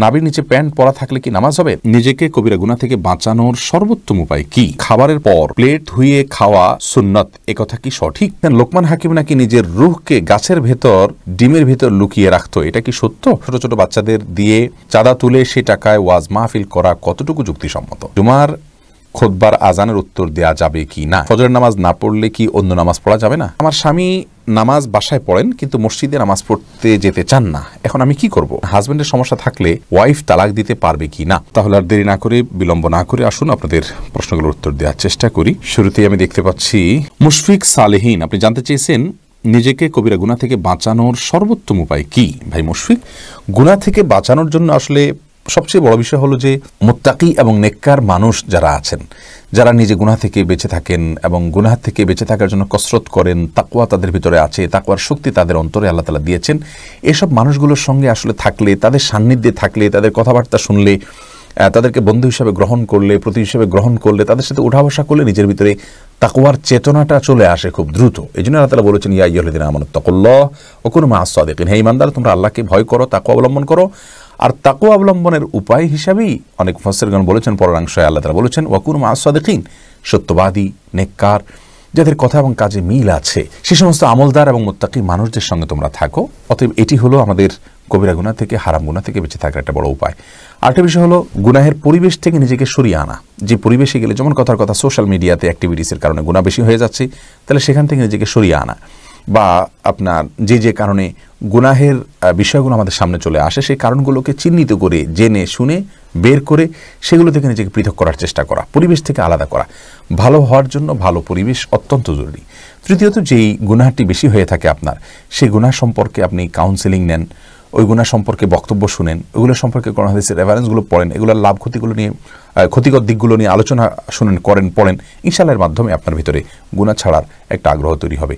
নাভির নিচে প্যান্ট পরা থাকলে কি নামাজ হবে? নিজেকে কবিরা গুনাহ থেকে বাঁচানোর সর্বোত্তম উপায় কি? খাবারের পর প্লেট ধুয়ে খাওয়া সুন্নত, একথা কি সঠিক? লোকমান হাকিম নাকি নিজের রুহকে গাছের ভেতর ডিমের ভেতর লুকিয়ে রাখতো, এটা কি সত্য? ছোট ছোট বাচ্চাদের দিয়ে চাঁদা তুলে সে টাকায় ওয়াজ মাহফিল করা কতটুকু যুক্তিসম্মত? জুমার খুতবার আজানের উত্তর দেয়া যাবে কি না? ফজরের নামাজ না পড়লে কি অন্য নামাজ পড়া যাবে না? আমার স্বামী নামাজ বাসায় পড়েন কিন্তু মসজিদে নামাজ পড়তে যেতে চান না, এখন আমি কি করব? হাজবেন্ডের সমস্যা থাকলে ওয়াইফ তালাক দিতে পারবে কি না? তাহলে আর দেরি না করে, বিলম্ব না করে আসুন আপনাদের প্রশ্নগুলোর উত্তর দেওয়ার চেষ্টা করি। শুরুতেই আমি দেখতে পাচ্ছি মুশফিক সালেহীন, আপনি জানতে চেয়েছেন নিজেকে কবিরা গুনাহ থেকে বাঁচানোর সর্বোত্তম উপায় কি? ভাই মুশফিক, গুনাহ থেকে বাঁচানোর জন্য আসলে সবচেয়ে বড় বিষয় হলো যে মুত্তাকি এবং নেককার মানুষ যারা আছেন, যারা নিজে গুনাহ থেকে বেঁচে থাকেন এবং গুনাহ থেকে বেঁচে থাকার জন্য কসরত করেন, তাকওয়া তাদের ভিতরে আছে, তাকওয়ার শক্তি তাদের অন্তরে আল্লাহ তাআলা দিয়েছেন, এসব মানুষগুলোর সঙ্গে আসলে থাকলে, তাদের সান্নিধ্যে থাকলে, তাদের কথাবার্তা শুনলে, তাদেরকে বন্ধু হিসাবে গ্রহণ করলে, প্রতি হিসেবে গ্রহণ করলে, তাদের সাথে উঠা বসা করলে নিজের ভিতরে তাকওয়ার চেতনাটা চলে আসে খুব দ্রুত। এই জন্য আল্লাহ তাআলা বলেছেন, ইয়া আইয়ুহাল্লাযীনা আমানু তাকুল্লাহ ওয়া কুনু মাআস সাদিকিন, হে ঈমানদার তোমরা আল্লাহকে ভয় করো, তাকওয়া অবলম্বন করো। আর তাকওয়া অবলম্বনের উপায় হিসাবেই অনেক মুফাসসিরগণ বলেছেন, পরাংশে আল্লাহ তাআলা বলেছেন ওয়া কুনু মাআস সাদিকিন, সত্যবাদী, নেককার, যাদের কথা এবং কাজে মিল আছে, সে সমস্ত আমলদার এবং মুত্তাকি মানুষদের সঙ্গে তোমরা থাকো। অতএব এটি হলো আমাদের কবিরা গুনাহ থেকে, হারাম গুনাহ থেকে বেঁচে থাকার একটা বড় উপায়। আরেকটা বিষয় হলো গুনাহের পরিবেশ থেকে নিজেকে সরিয়ে আনা। যে পরিবেশে গেলে, যেমন কথার কথা সোশ্যাল মিডিয়াতে অ্যাক্টিভিটিসের কারণে গুনাহ বেশি হয়ে যাচ্ছে, তাহলে সেখান থেকে নিজেকে সরিয়ে আনা, বা আপনার যে কারণে গুনাহের বিষয়গুলো আমাদের সামনে চলে আসে সেই কারণগুলোকে চিহ্নিত করে, জেনে শুনে বের করে সেগুলো থেকে নিজেকে পৃথক করার চেষ্টা করা, পরিবেশ থেকে আলাদা করা। ভালো হওয়ার জন্য ভালো পরিবেশ অত্যন্ত জরুরি। তৃতীয়ত, যেই গুনাহটি বেশি হয়ে থাকে আপনার, সেই গুনাহ সম্পর্কে আপনি কাউন্সেলিং নেন, ওই গুনাহ সম্পর্কে বক্তব্য শুনেন, ওইগুলো সম্পর্কে কোরআন হাদিসের রেফারেন্সগুলো পড়েন, এগুলোর লাভ ক্ষতিগুলো নিয়ে, ক্ষতিকর দিকগুলো নিয়ে আলোচনা শুনেন, করেন, পড়েন। ইনশাআল্লাহর মাধ্যমে আপনার ভিতরে গুনাহ ছাড়ার একটা আগ্রহ তৈরি হবে।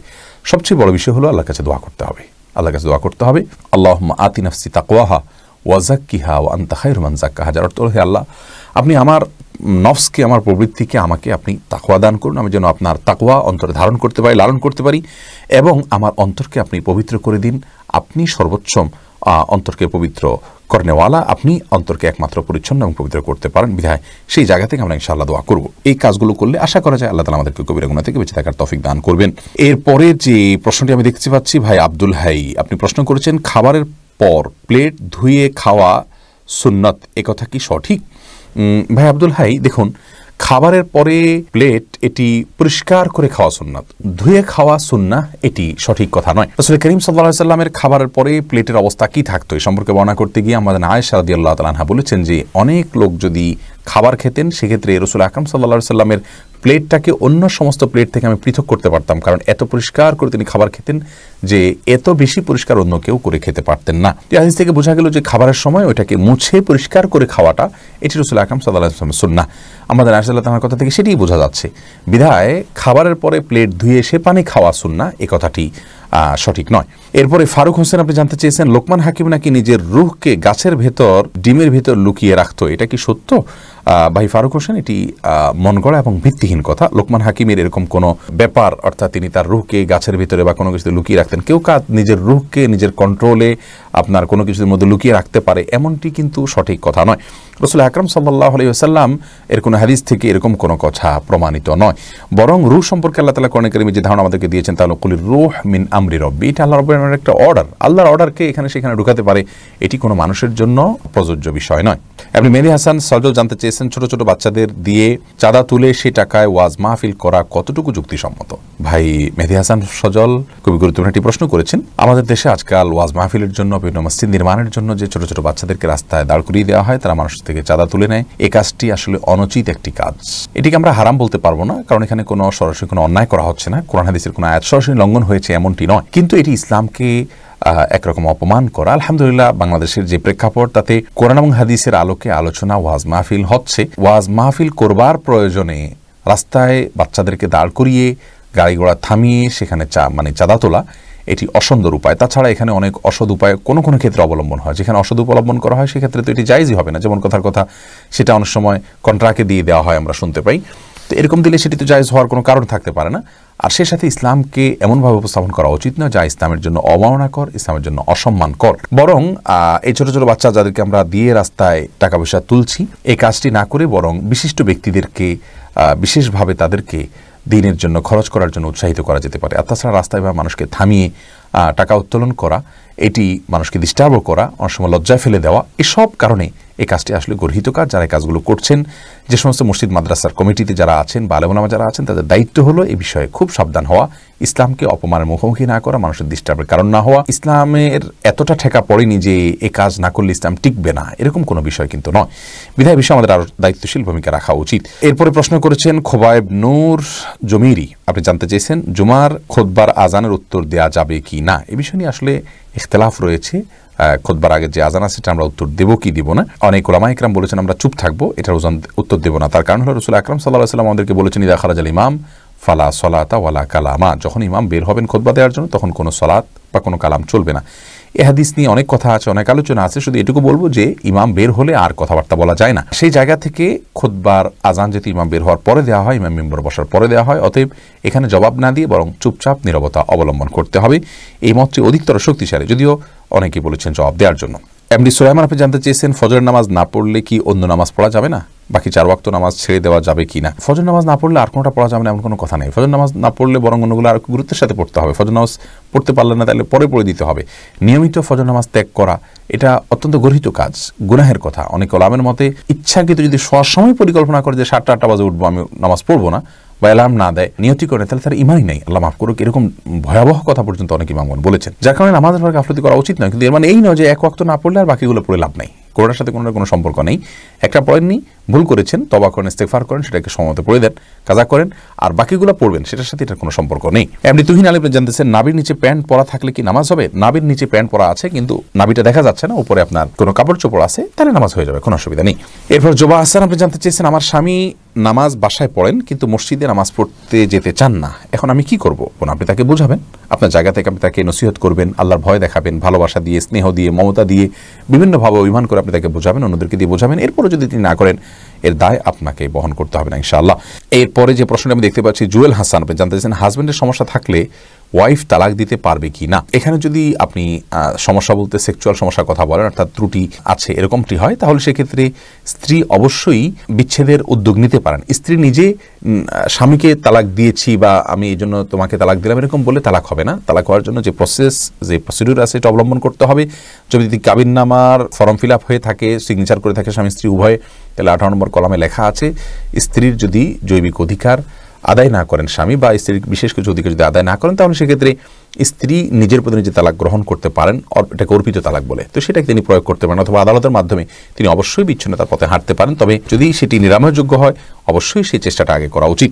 সবচেয়ে বড় বিষয় হলো আল্লাহর কাছে দোয়া করতে হবে। আল্লাহর কাছে দোয়া করতে হবে, আল্লাহুম্মা আতি নাফসি তাকওয়াহা ওয়া যাক্কিহা ওয়া আনতা খায়রু মান যাক্কাহা। যার অর্থ, হে আল্লাহ, আপনি আমার নফসকে, আমার প্রবৃত্তিকে আমাকে আপনি তাকওয়া দান করুন, আমি যেন আপনার তাকওয়া অন্তরে ধারণ করতে পারি, লালন করতে পারি, এবং আমার অন্তরকে আপনি পবিত্র করে দিন। আপনি সর্বোচ্চম অন্তরকে পবিত্র করনেওয়ালা, আপনি অন্তরকে একমাত্র পরিচ্ছন্ন এবং পবিত্র করতে পারেন। বিধায় সেই জায়গা থেকে আমরা ইনশাআল্লাহ দোয়া করব। এই কাজগুলো করলে আশা করা যায় আল্লাহ তাআলা আমাদেরকে কবিরা গুনাহ থেকে বেঁচে থাকার তৌফিক দান করবেন। এরপরে যে প্রশ্নটি আমি দেখতে পাচ্ছি, ভাই আব্দুল হাই, আপনি প্রশ্ন করেছেন খাবারের পর প্লেট ধুয়ে খাওয়া সুন্নত, একথা কি সঠিক? ভাই আব্দুল হাই, দেখুন, খাবারের পরে প্লেট এটি পরিষ্কার করে খাওয়া সুন্নাত, ধুয়ে খাওয়া সুন্নাহ এটি সঠিক কথা নয়। রাসূল করিম সাল্লাল্লাহু আলাইহি সাল্লামের খাবারের পরে প্লেটের অবস্থা কি থাকতো এই সম্পর্কে বর্ণনা করতে গিয়ে আমাদের আয়েশা রাদিয়াল্লাহু তাআলা আনহা বলেছেন যে অনেক লোক যদি খাবার খেতেন, সেক্ষেত্রে রাসূল আকরাম সাল্লাল্লাহু আলাইহি সাল্লামের প্লেটটাকে অন্য সমস্ত প্লেট থেকে আমি পৃথক করতে পারতাম, কারণ এত পরিষ্কার করে তিনি খাবার খেতেন যে এত বেশি পরিষ্কার অন্য কেউ করে খেতে পারতেন না। এই হাদিস থেকে বোঝা গেল যে খাবারের সময় ওইটাকে মুছে পরিষ্কার করে খাওয়াটা এটি রাসূল আকরাম সাল্লাল্লাহু আলাইহি ওয়াসাল্লামের সুন্নাহ। আমাদের আয়েশা রাদিয়াল্লাহু তাআলার কথা থেকে সেটিই বোঝা যাচ্ছে। বিধায় খাবারের পরে প্লেট ধুয়ে সে পানি খাওয়া সুন্নাহ, এই কথাটি সঠিক নয়। এরপরে ফারুক হোসেন, আপনি জানতে চেয়েছেন লোকমান হাকিম নাকি নিজের রুহকে গাছের ভেতর ডিমের ভেতর লুকিয়ে রাখতো, এটা কি সত্য? ভাই ফারুক হোসেন, এটি মন গড়া এবং ভিত্তিহীন কথা। লোকমান হাকিমের এরকম কোনো ব্যাপার, অর্থাৎ তিনি তার রুহকে গাছের ভিতরে বা কোনো কিছুতে লুকিয়ে রাখতেন, কেউ নিজের রুহকে নিজের কন্ট্রোলে আপনার কোনো কিছুর মধ্যে লুকিয়ে রাখতে পারে, এমনটি কিন্তু সঠিক কথা নয়। রাসূল আকরাম সাল্লাল্লাহু আলাইহি ওয়াসাল্লাম এর কোনো হাদিস থেকে এরকম কোনো কথা প্রমাণিত নয়। বরং রূহ সম্পর্কে আল্লাহ তাআলা কোরআনে কারীমে যে ধারণা আমাদেরকে দিয়েছেন, তা হলো কুলির রূহ মিন আমরি রব্বি, এটা আল্লাহ রাব্বুল একটা অর্ডার। আল্লাহর অর্ডারকে এখানে সেখানে ঢুকাতে পারে, এটি কোনো মানুষের জন্য প্রযোজ্য বিষয় নয়। আপনি মেহেদী হাসান সজল জানতে চেয়েছেন ছোট ছোট বাচ্চাদের দিয়ে চাঁদা তুলে সে টাকায় ওয়াজ মাহফিল করা কতটুকু যুক্তিসম্মত? ভাই মেহেদী হাসান সজল খুবই গুরুত্বপূর্ণ একটি প্রশ্ন করেছেন। আমাদের দেশে আজকাল ওয়াজ মাহফিলের জন্য, বিভিন্ন মসজিদ নির্মাণের জন্য যে ছোট ছোট বাচ্চাদেরকে রাস্তায় দাঁড় করিয়ে দেওয়া হয়, তারা মানুষ থেকে চাঁদা তুলে নেয়, এই কাজটি আসলে অনুচিত একটি কাজ। এটিকে আমরা হারাম বলতে পারবো না, কারণ এখানে কোনো সরাসরি কোনো অন্যায় করা হচ্ছে না, কোরআন হাদিসের কোনো আয়াত সরাসরি লঙ্ঘন হয়েছে এমনটি নয়, কিন্তু এটি ইসলামকে একরকম অপমান করা। আলহামদুলিল্লাহ, বাংলাদেশের যে প্রেক্ষাপট, তাতে কোরআন এবং হাদিসের আলোকে আলোচনা, ওয়াজ মাহফিল হচ্ছে। ওয়াজ মাহফিল করবার প্রয়োজনে রাস্তায় বাচ্চাদেরকে দাঁড় করিয়ে গাড়ি ঘোড়া থামিয়ে সেখানে চাঁদা তোলা, এটি অসুন্দর উপায়। তাছাড়া এখানে অনেক অসৎ উপায় কোনো কোনো ক্ষেত্রে অবলম্বন হয়, যেখানে অসৎ অবলম্বন করা হয় সেক্ষেত্রে তো এটি জায়েজই হবে না। যেমন কথার কথা, সেটা অনেক সময় কন্ট্রাক্টে দিয়ে দেওয়া হয়, আমরা শুনতে পাই। তো এরকম দিলে সেটি তো জায়েজ হওয়ার কোনো কারণ থাকতে পারে না। আর সে সাথে ইসলামকে এমনভাবে উপস্থাপন করা উচিত না যা ইসলামের জন্য অবমাননাকর, ইসলামের জন্য অসম্মানকর। বরং এই ছোট ছোট বাচ্চা যাদেরকে আমরা দিয়ে রাস্তায় টাকা পয়সা তুলছি, এই কাজটি না করে বরং বিশিষ্ট ব্যক্তিদেরকে বিশেষভাবে তাদেরকে দিনের জন্য খরচ করার জন্য উৎসাহিত করা যেতে পারে। আর তাছাড়া রাস্তায় বা মানুষকে থামিয়ে টাকা উত্তোলন করা, এটি মানুষকে ডিস্টার্বও করা, অনেক সময় লজ্জায় ফেলে দেওয়া, এসব কারণে এই কাজটি আসলে গর্হিত কাজ। যারা এই কাজগুলো করছেন, যে সমস্ত মসজিদ মাদ্রাসার কমিটিতে যারা আছেন বা আলেম ওলামা যারা আছেন, তাদের দায়িত্ব হলো এই বিষয়ে খুব সাবধান হওয়া, ইসলামকে অপমানের মুখোমুখি না করা, মানুষের ডিস্টার্বের কারণ না হওয়া। ইসলামের এতটা ঠেকা পড়েনি যে এই কাজ না করলে ইসলাম টিকবে না, এরকম কোনো বিষয় কিন্তু নয়। বিধায় বিষয়ে আমাদের আরো দায়িত্বশীল ভূমিকা রাখা উচিত। এরপরে প্রশ্ন করেছেন খোবায়েব নূর জমিরি, আপনি জানতে চেয়েছেন জুমার খুতবার আজানের উত্তর দেয়া যাবে কি না। এই বিষয় নিয়ে আসলে ইখতিলাফ রয়েছে। খুতবার আগে যে আজান আছে সেটা আমরা উত্তর দেব কি দিব না। অনেক উলামা ইকরাম বলেছেন আমরা চুপ থাকবো, এটার উত্তর দেব না। তার কারণ হলো রাসূল আকরাম সাল্লাল্লাহু আলাইহি ওয়াসাল্লাম আমাদেরকে বলেছেন ইদা খারাজাল ইমাম ফালা সলাতা ওয়ালা কালামা, যখন ইমাম বের হবেন খুতবা দেওয়ার জন্য তখন কোনো সলাত বা কোনো কালাম চলবে না। এ হাদিস নিয়ে অনেক কথা আছে, অনেক আলোচনা আছে। শুধু এটুকু বলবো যে ইমাম বের হলে আর কথাবার্তা বলা যায় না। সেই জায়গা থেকে খুতবার আজান যেহেতু ইমাম বের হওয়ার পরে দেওয়া হয়, ইমাম মিম্বরে বসার পরে দেওয়া হয়, অতএব এখানে জবাব না দিয়ে বরং চুপচাপ নীরবতা অবলম্বন করতে হবে। এই মতটি অধিকতর শক্তিশালী, যদিও অনেকেই বলেছেন জবাব দেওয়ার জন্য। এমডি সুলাইমান আপনি জানতে চেয়েছেন ফজরের নামাজ না পড়লে কি অন্য নামাজ পড়া যাবে না, বাকি 4 ওয়াক্ত নামাজ ছেড়ে দেওয়া যাবে কি না। ফজর নামাজ না পড়লে আর কোনোটা পড়া যাবে না এমন কোনো কথা নেই। ফজর নামাজ না পড়লে বরং অন্যগুলো আর গুরুত্বের সাথে পড়তে হবে। ফজর নামাজ পড়তে পারলে না তাহলে পরে পড়ে দিতে হবে। নিয়মিত ফজর নামাজ ত্যাগ করা এটা অত্যন্ত গর্হিত কাজ, গুনাহের কথা। অনেক ওলামার মতে ইচ্ছাকৃত যদি শোয়ার সময় পরিকল্পনা করে যে 7টা-8টা বাজে উঠবো, আমি নামাজ পড়বো না, বা অ্যালার্ম না দেয়, নিয়তি করে, তাহলে তার ইমানই নাই, আল্লাহ মাফ করুক, এরকম ভয়াবহ কথা পর্যন্ত অনেক ইমামগণ বলেছেন। যার কারণে নামাজের পর গাফলতি করা উচিত নয়। কিন্তু এর মানে এই নয় যে এক ওয়াক্ত না পড়লে আর বাকিগুলো পড়ে লাভ নাই, কোনোটার সাথে কোনো সম্পর্ক নেই। একটা পড়েননি, ভুল করেছেন, তওবা করেন, ইস্তেগফার করেন, সেটাকে সময়মতো পড়ে দেন, কাজা করেন, আর বাকিগুলো পড়বেন, সেটার সাথে এটার কোনো সম্পর্ক নেই। এমনি তুহিন আলী জানতেছেন নাবির নিচে প্যান্ট পরা থাকলে কি নামাজ হবে। নাবির নিচে প্যান্ট পরা আছে কিন্তু নাবিটা দেখা যাচ্ছে না, উপরে আপনার কোনো কাপড় চোপড় আছে, তাহলে নামাজ হয়ে যাবে, কোনো অসুবিধা নেই। এরপর জোবা হাসান আপনি জানতে চেয়েছেন আমার স্বামী নামাজ বাসায় পড়েন কিন্তু মসজিদে নামাজ পড়তে যেতে চান না, এখন আমি কি করব। আপনি তাকে বোঝাবেন, আপনার জায়গা থেকে আপনি তাকে নসিহত করবেন, আল্লাহর ভয় দেখাবেন, ভালোবাসা দিয়ে, স্নেহ দিয়ে, মমতা দিয়ে, বিভিন্নভাবে অভিমান করে আপনি তাকে বোঝাবেন, অন্যদেরকে দিয়ে বোঝাবেন। এরপরে যদি তিনি না করেন এর দায় আপনাকে বহন করতে হবে না ইনশাআল্লাহ। এরপরে যে প্রশ্নটা আমি দেখতে পাচ্ছি জুয়েল হাসান আপনি জানতে চাইছেন হাজবেন্ডের সমস্যা থাকলে ওয়াইফ তালাক দিতে পারবে কি না। এখানে যদি আপনি সমস্যা বলতে সেক্সুয়াল সমস্যার কথা বলেন, অর্থাৎ ত্রুটি আছে এরকমটি হয়, তাহলে সেক্ষেত্রে স্ত্রী অবশ্যই বিচ্ছেদের উদ্যোগ নিতে পারেন। স্ত্রী নিজে স্বামীকে তালাক দিয়েছি বা আমি এই জন্য তোমাকে তালাক দিলাম এরকম বলে তালাক হবে না। তালাক হওয়ার জন্য যে প্রসিডিউর আছে এটা অবলম্বন করতে হবে। যদি কাবিননামার ফর্ম ফিল আপ হয়ে থাকে, সিগনেচার করে থাকে স্বামী স্ত্রী উভয়, তাহলে 18 নম্বর কলামে লেখা আছে স্ত্রীর যদি জৈবিক অধিকার আদায় না করেন স্বামী, বা স্ত্রীর বিশেষ কিছু অধিকার যদি আদায় না করেন, তাহলে সেক্ষেত্রে স্ত্রী নিজের প্রতি নিজে তালাক গ্রহণ করতে পারেন, এটাকে অর্পিত তালাক বলে। তো সেটাকে তিনি প্রয়োগ করতে পারেন, অথবা আদালতের মাধ্যমে তিনি অবশ্যই বিচ্ছিন্নতার পথে হাঁটতে পারেন। তবে যদি সেটি নিরাময়যোগ্য হয় অবশ্যই সেই চেষ্টাটা আগে করা উচিত।